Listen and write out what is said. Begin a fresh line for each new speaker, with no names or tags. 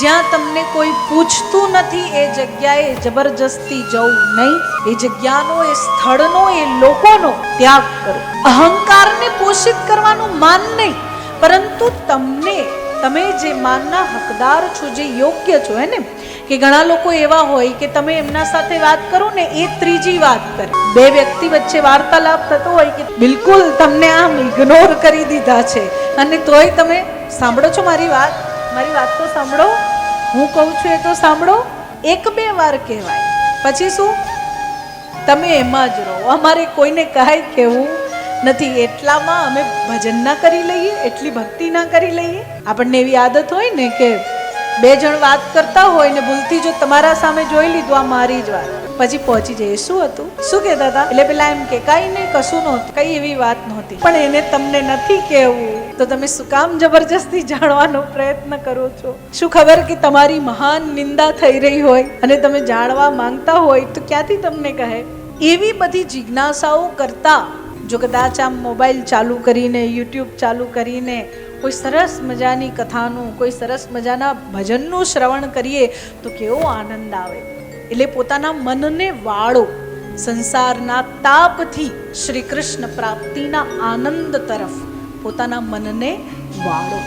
જ્યાં તમને કોઈ પૂછતું નથી એ જગ્યાએ જબરજસ્તી જવું નહીં. એ જગ્યાનો, એ સ્થળનો, એ લોકોનો ત્યાગ કરો. અહંકારને પોષિત કરવાનું માન નહીં, પરંતુ તમે જે માનના હકદાર છો, જે યોગ્ય છો. હે ને કે ઘણા લોકો એવા હોય કે તમે એમના સાથે વાત કરો ને, એ ત્રીજી વાત કરે. બે વ્યક્તિ વચ્ચે વાર્તાલાપ થતો હોય કે બિલકુલ તમને આમ ઇગ્નોર કરી દીધા છે, અને તોય તમે સાંભળો છો મારી વાત તો સાંભળો, હું કહું છું એ તો સાંભળો. એક બે વાર કહેવાય, પછી શું તમે એમાં જ રહો. અમારે કોઈને કાંઈ કહેવું નથી, એટલામાં અમે ભજન ના કરી લઈએ, એટલી ભક્તિ ના કરી લઈએ. આપણને એવી આદત હોય ને કે બે જણ વાત કરતા હોય ને ભૂલથી જો તમારા સામે જોઈ લીધું, આ મારી જ વાત, પછી પહોંચી જઈએ શું હતું, શું કહેતા હતા, એટલે પેલા એમ કે કાંઈ નહીં, કશું નહોતું, કઈ એવી વાત નહોતી. પણ એને તમને નથી કહેવું તો તમે શું કામ જબરજસ્તી જાણવાનો પ્રયત્ન કરો છો? શું ખબર કે તમારી મહાન નિંદા થઈ રહી હોય અને તમે જાણવા માંગતા હોય તો ક્યાંથી તમને કહે? એવી બધી જિજ્ઞાસાઓ કરતા જો કદાચ આમ મોબાઈલ ચાલુ કરીને, યુટ્યુબ ચાલુ કરીને કોઈ સરસ મજાની કથાનું, કોઈ સરસ મજાના ભજનનું શ્રવણ કરીએ તો કેવો આનંદ આવે. એટલે પોતાના મનને વાળો, સંસારના તાપથી શ્રી કૃષ્ણ પ્રાપ્તિના આનંદ તરફ પોતાના મનને વાળો.